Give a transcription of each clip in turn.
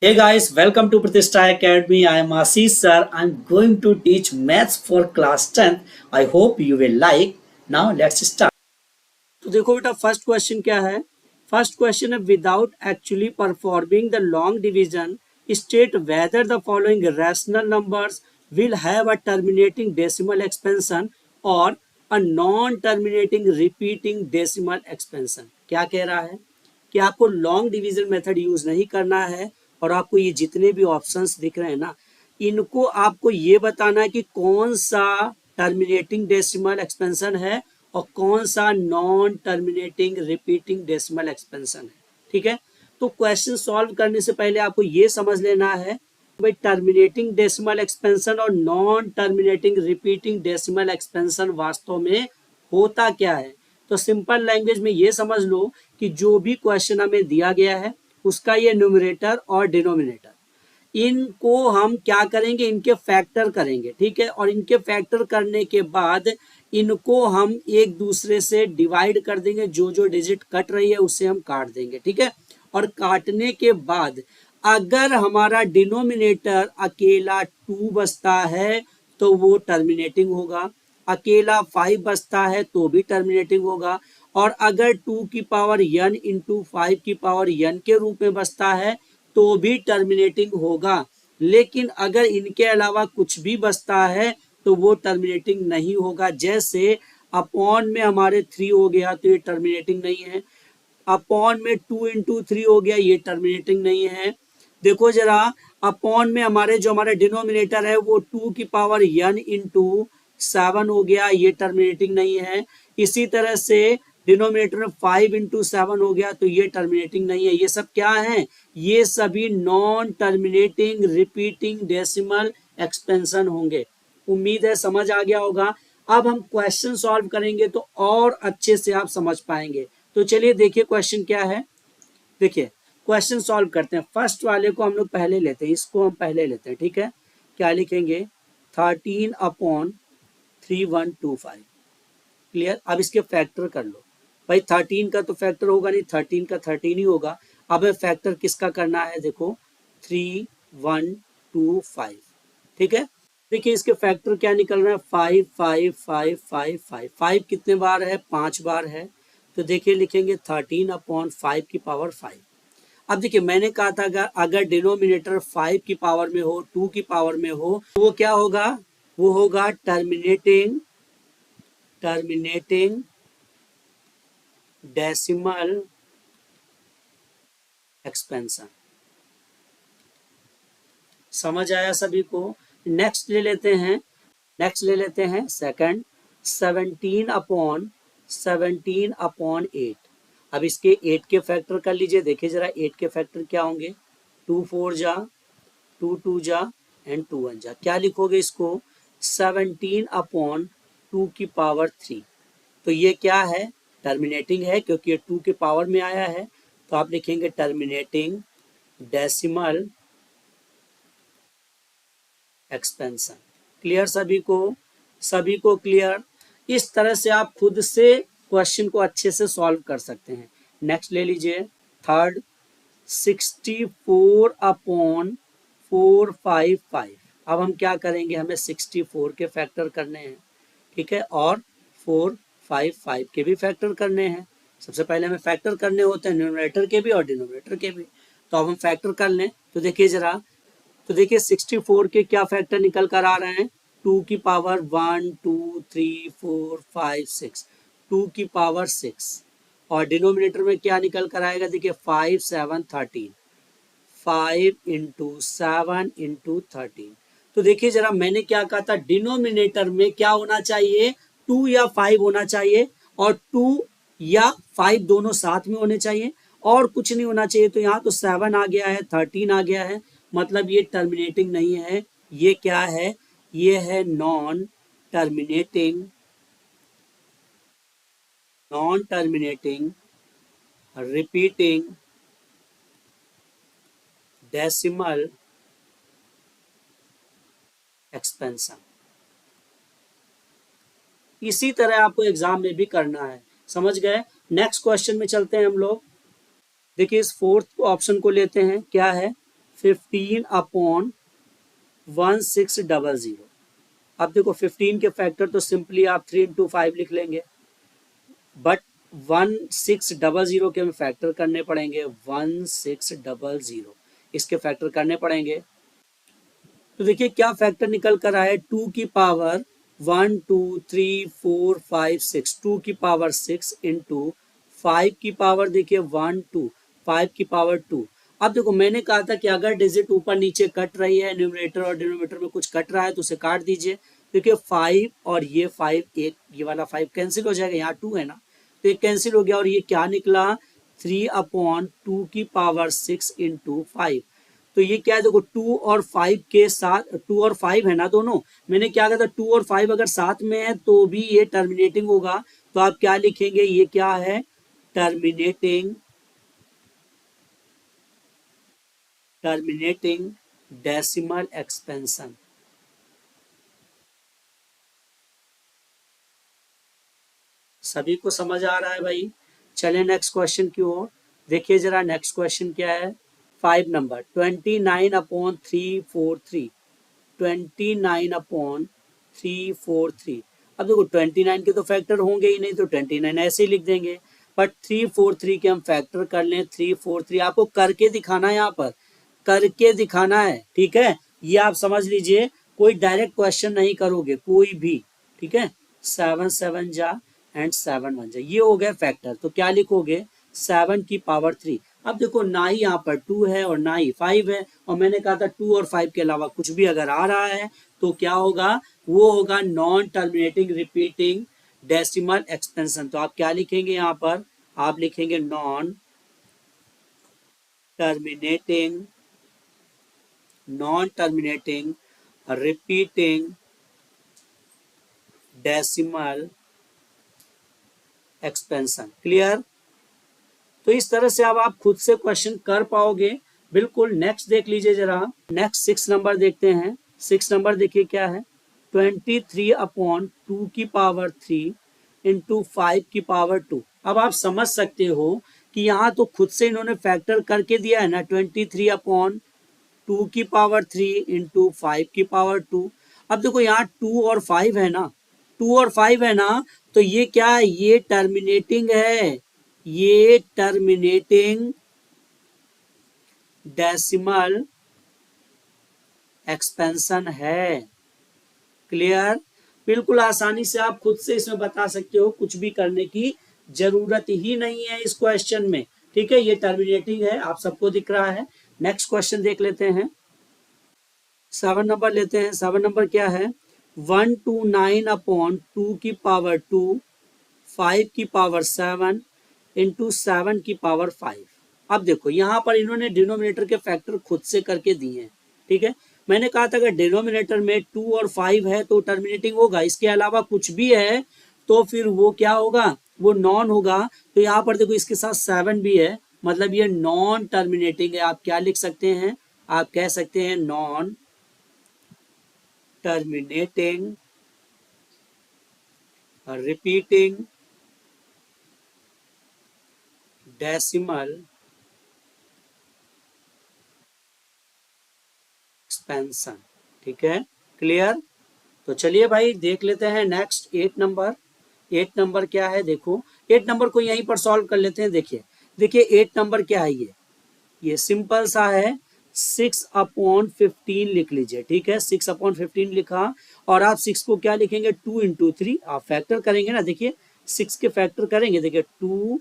Hey guys, welcome to Pratishtha Academy. I am Ashish sir. I'm going to teach maths for class 10th. I hope you will like. Now let's start. तो देखो बेटा first question क्या है। First question है without actually performing the long division state whether the following rational numbers will have a terminating decimal expansion और a non terminating repeating decimal expansion. क्या कह रहा है कि आपको लॉन्ग डिवीजन मेथड यूज नहीं करना है और आपको ये जितने भी ऑप्शंस दिख रहे हैं ना, इनको आपको ये बताना है कि कौन सा टर्मिनेटिंग डेसिमल एक्सपेंशन है और कौन सा non terminating repeating decimal expansion है। ठीक है, तो क्वेश्चन सॉल्व करने से पहले आपको ये समझ लेना है भाई टर्मिनेटिंग डेसिमल एक्सपेंशन और non terminating repeating decimal expansion वास्तव में होता क्या है। तो सिंपल लैंग्वेज में ये समझ लो कि जो भी क्वेश्चन हमें दिया गया है उसका ये न्यूमरेटर और डिनोमिनेटर, इनको हम क्या करेंगे, इनके फैक्टर करेंगे। ठीक है, और इनके फैक्टर करने के बाद इनको हम एक दूसरे से डिवाइड कर देंगे, जो जो डिजिट कट रही है उससे हम काट देंगे। ठीक है, और काटने के बाद अगर हमारा डिनोमिनेटर अकेला 2 बचता है तो वो टर्मिनेटिंग होगा, अकेला 5 बचता है तो भी टर्मिनेटिंग होगा, और अगर 2 की पावर n इंटू 5 की पावर n के रूप में बचता है तो भी टर्मिनेटिंग होगा। लेकिन अगर इनके अलावा कुछ भी बचता है तो वो टर्मिनेटिंग नहीं होगा। जैसे अपॉन में हमारे 3 हो गया तो ये टर्मिनेटिंग नहीं है, अपॉन में 2 इंटू 3 हो गया ये टर्मिनेटिंग नहीं है। देखो जरा, अपॉन में हमारे डिनोमिनेटर है वो 2 की पावर n इंटू 7 हो गया, ये टर्मिनेटिंग नहीं है। इसी तरह से डिनोमिनेटर में 5 इंटू 7 हो गया तो ये टर्मिनेटिंग नहीं है। ये सब क्या है, ये सभी non terminating repeating decimal expansion होंगे। उम्मीद है समझ आ गया होगा। अब हम क्वेश्चन सॉल्व करेंगे तो और अच्छे से आप समझ पाएंगे। तो चलिए देखिए क्वेश्चन क्या है। देखिए क्वेश्चन सॉल्व करते हैं। फर्स्ट वाले को हम लोग पहले लेते हैं, इसको हम पहले लेते हैं। ठीक है, क्या लिखेंगे, 13/3125। क्लियर। अब इसके फैक्टर कर लो। भाई 13 का तो फैक्टर होगा नहीं, 13 का 13 ही होगा। अब फैक्टर किसका करना है, देखो 3125। ठीक है, देखिए इसके फैक्टर क्या निकल रहा है, 5 5 5 5 5 5 कितने बार है, 5 बार है। तो देखिए लिखेंगे 13/5 की पावर 5। अब देखिए मैंने कहा था अगर डिनोमिनेटर 5 की पावर में हो, 2 की पावर में हो, तो वो क्या होगा, वो होगा टर्मिनेटिंग डेसिमल एक्सपेंशन। समझ आया सभी को। नेक्स्ट ले लेते हैं, सेकंड, 17/8। अब इसके 8 के फैक्टर कर लीजिए। देखिए जरा 8 के फैक्टर क्या होंगे, 2 4 जा, 2 2 जा एंड 2 1 जा। क्या लिखोगे इसको, 17/2 की पावर 3। तो ये क्या है, टर्मिनेटिंग है क्योंकि ये 2 के पावर में आया है। तो आप लिखेंगे टर्मिनेटिंग डेसिमल एक्सपेंशन। क्लियर सभी को क्लियर। इस तरह से आप खुद से क्वेश्चन को अच्छे से सॉल्व कर सकते हैं। नेक्स्ट ले लीजिए, थर्ड, 64/455। अब हम क्या करेंगे, हमें 64 के फैक्टर करने हैं। ठीक है, और 455 के भी फैक्टर करने हैं। सबसे पहले हमें फैक्टर करने होते हैं न्यूमरेटर के भी और डिनोमिनेटर के भी। तो अब हम फैक्टर कर लें। तो देखिए जरा, तो देखिए 64 के क्या फैक्टर निकल कर आ रहे हैं, 2 की पावर 1 2 3 4 5 6, 2 की पावर 6। और डिनोमिनेटर में क्या निकल कर आएगा, देखिए 5 7 13, 5 इंटू 7 इंटू 13। तो देखिए जरा मैंने क्या कहा था, डिनोमिनेटर में क्या होना चाहिए, 2 या 5 होना चाहिए, और 2 या 5 दोनों साथ में होने चाहिए और कुछ नहीं होना चाहिए। तो यहाँ तो 7 आ गया है, 13 आ गया है, मतलब ये टर्मिनेटिंग नहीं है। ये क्या है, ये है non terminating repeating decimal expansion. इसी तरह आपको एग्जाम में भी करना है, समझ गए। नेक्स्ट क्वेश्चन में चलते हैं हम लोग। देखिए इस फोर्थ ऑप्शन को लेते हैं, क्या है 15 अपॉन 1600। अब देखो 15 के फैक्टर तो सिंपली आप 3 इंटू 5 लिख लेंगे, बट 1600 के हमें फैक्टर करने पड़ेंगे, 1600 इसके फैक्टर करने पड़ेंगे। तो देखिए क्या फैक्टर निकल कर आया, 2 की पावर 1 2 3 4 5 6, 2 की पावर 6 इंटू 5 की पावर देखिए 1 2, 5 की पावर 2। अब देखो मैंने कहा था कि अगर डिजिट ऊपर नीचे कट रही है, न्यूमरेटर और डिनोमिनेटर में कुछ कट रहा है तो उसे काट दीजिए। देखिए 5 और ये 5, एक ये वाला 5 कैंसिल हो जाएगा, यहाँ 2 है ना, तो ये कैंसिल हो गया और ये क्या निकला, 3 अपॉन 2 की पावर 6 इंटू 5। तो ये क्या है, देखो 2 और 5 के साथ, 2 और 5 है ना दोनों, मैंने क्या कहा था 2 और 5 अगर साथ में है तो भी ये टर्मिनेटिंग होगा, तो आप क्या लिखेंगे, ये क्या है, टर्मिनेटिंग डेसिमल एक्सपेंशन। सभी को समझ आ रहा है भाई? चलिए नेक्स्ट क्वेश्चन की ओर देखिए जरा, नेक्स्ट क्वेश्चन क्या है, 5 नंबर, 29 अपॉन 343, 29 अपॉन 343। अब देखो 29 के तो फैक्टर होंगे ही नहीं, तो 29 ऐसे ही लिख देंगे, बट 343 के हम फैक्टर कर लें, 343 आपको करके दिखाना है, यहाँ पर करके दिखाना है, ठीक है, ये आप समझ लीजिए, कोई डायरेक्ट क्वेश्चन नहीं करोगे कोई भी, ठीक है। 7 7 जा एंड 7 1 जा, ये हो गए फैक्टर, तो क्या लिखोगे, 7 की पावर 3। अब देखो ना ही यहाँ पर 2 है और ना ही 5 है, और मैंने कहा था 2 और 5 के अलावा कुछ भी अगर आ रहा है तो क्या होगा, वो होगा non terminating repeating decimal expansion. तो आप क्या लिखेंगे यहाँ पर, आप लिखेंगे non terminating repeating decimal expansion. Clear? तो इस तरह से अब आप खुद से क्वेश्चन कर पाओगे बिल्कुल। नेक्स्ट देख लीजिए जरा, नेक्स्ट 6 नंबर देखते हैं। 6 नंबर देखिए क्या है, 23 अपॉन 2 की पावर 3 इंटू 5 की पावर 2। अब आप समझ सकते हो कि यहाँ तो खुद से इन्होंने फैक्टर करके दिया है ना, 23 अपॉन 2 की पावर 3 इंटू 5 की पावर 2। अब देखो यहाँ 2 और 5 है ना, 2 और 5 है ना, तो ये क्या है, ये टर्मिनेटिंग है, ये टर्मिनेटिंग डेसिमल एक्सपेंशन है। क्लियर? बिल्कुल आसानी से आप खुद से इसमें बता सकते हो, कुछ भी करने की जरूरत ही नहीं है इस क्वेश्चन में, ठीक है। ये टर्मिनेटिंग है, आप सबको दिख रहा है। नेक्स्ट क्वेश्चन देख लेते हैं, 7 नंबर लेते हैं। 7 नंबर क्या है, 129 अपॉन 2 की पावर 2 5 की पावर 7 इंटू 7 की पावर 5। अब देखो यहाँ पर इन्होंने डिनोमिनेटर के फैक्टर खुद से करके दिए हैं, ठीक है। मैंने कहा था अगर डिनोमिनेटर में 2 और 5 है तो टर्मिनेटिंग होगा, इसके अलावा कुछ भी है तो फिर वो क्या होगा, वो नॉन होगा। तो यहाँ पर देखो इसके साथ 7 भी है, मतलब ये नॉन टर्मिनेटिंग है। आप क्या लिख सकते हैं, आप कह सकते हैं non terminating repeating decimal expansion, ठीक है। क्लियर? तो चलिए भाई देख लेते हैं नेक्स्ट 8 नंबर। 8 नंबर क्या है, देखो 8 नंबर को यहीं पर सॉल्व कर लेते हैं। देखिए देखिए 8 नंबर क्या है, ये सिंपल सा है, 6 अपॉन 15 लिख लीजिए, ठीक है। 6 अपॉन 15 लिखा, और आप 6 को क्या लिखेंगे, 2 इंटू 3, आप फैक्टर करेंगे ना, देखिए 6 के फैक्टर करेंगे, देखिए 2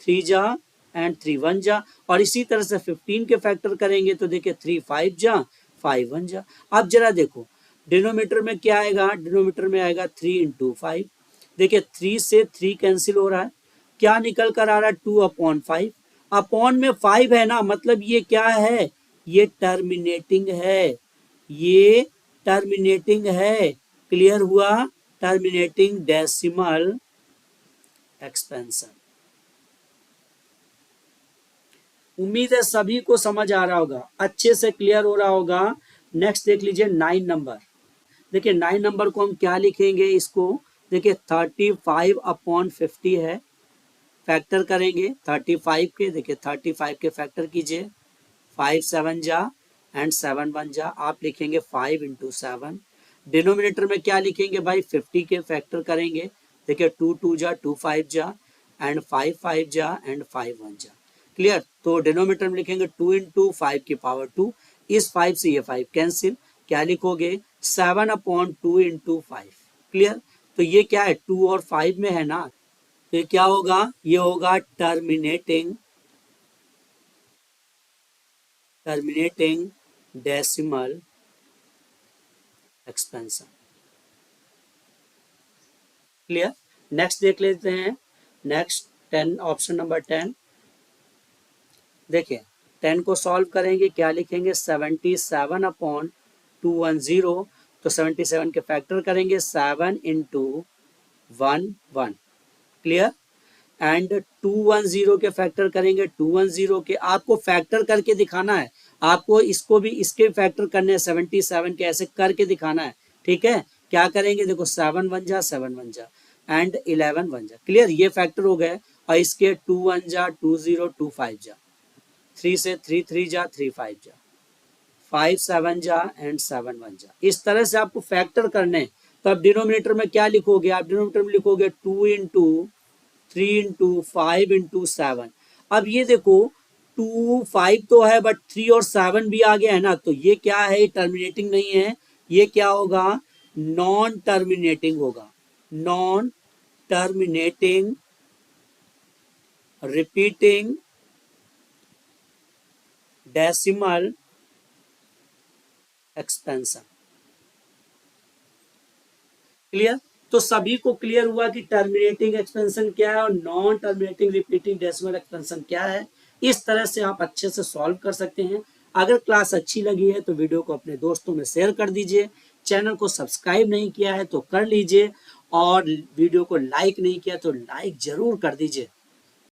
3 जा एंड 3 1 जा, और इसी तरह से 15 के फैक्टर करेंगे तो देखिए 3 5 जा 5 1 जा। अब जरा देखो डिनोमीटर में क्या आएगा, डिनोमीटर में आएगा 3 इंटू 5। देखिए 3 से 3 कैंसिल हो रहा है, क्या निकल कर आ रहा है, 2 अपॉन 5। अपॉन में 5 है ना, मतलब ये क्या है, ये टर्मिनेटिंग है, ये टर्मिनेटिंग है। क्लियर हुआ? Terminating decimal expansion. उम्मीद है सभी को समझ आ रहा होगा, अच्छे से क्लियर हो रहा होगा। नेक्स्ट देख लीजिए 9 नंबर। देखिए 9 नंबर को हम क्या लिखेंगे, इसको देखिए 35 अपॉन 50 है, फैक्टर करेंगे 35 के, देखिए 35 के फैक्टर कीजिए, 5 7 जा एंड 7 1 जा, आप लिखेंगे 5 इंटू 7। डिनोमिनेटर में क्या लिखेंगे भाई, 50 के फैक्टर करेंगे। देखिए 2 2 जा, 2 5 जा, एंड 5 5 जा, एंड 5 1 जा। क्लियर। तो डिनोमिनेटर में लिखेंगे 2 इंटू 5 की पावर 2, इस 5 से ये 5 कैंसिल, क्या लिखोगे 7/2 इंटू 5। क्लियर। तो ये क्या है, 2 और 5 में है ना, तो ये क्या होगा, ये होगा terminating decimal expansion. Clear. Next देख लेते हैं। Next 10, option number 10। देखिए 10 को सॉल्व करेंगे, क्या लिखेंगे 77/210। तो 77 के फैक्टर करेंगे 7 इंटू 1 1। क्लियर। एंड 210 के फैक्टर करेंगे, 210 के आपको फैक्टर करके दिखाना है, आपको इसको भी इसके फैक्टर करने हैं 77 के, ऐसे करके दिखाना है। ठीक है। क्या करेंगे, देखो 7 1 जा, 7 1 जा, एंड 11 1 जा। क्लियर। ये फैक्टर हो गए। और इसके 2 1 जा, 2 0, 2 5 जा, 3 से 3 3 जा, 3 5 जा, 5 7 जा, एंड 7 1 जा। इस तरह से आपको फैक्टर करने। तो अब डिनोमिनेटर में क्या लिखोगे, आप डिनोमिनेटर में लिखोगे 2 इंटू 3 इंटू 5 इंटू 7। अब ये देखो 2 5 तो है, बट 3 और 7 भी आ गया है ना, तो ये क्या है, टर्मिनेटिंग नहीं है, ये क्या होगा, नॉन टर्मिनेटिंग होगा। Non terminating repeating decimal expansion. Clear. तो सभी को क्लियर हुआ कि टर्मिनेटिंग एक्सपेंशन क्या है और non terminating repeating decimal expansion क्या है। इस तरह से आप अच्छे से सॉल्व कर सकते हैं। अगर क्लास अच्छी लगी है तो वीडियो को अपने दोस्तों में शेयर कर दीजिए। चैनल को सब्सक्राइब नहीं किया है तो कर लीजिए, और वीडियो को लाइक नहीं किया तो लाइक जरूर कर दीजिए।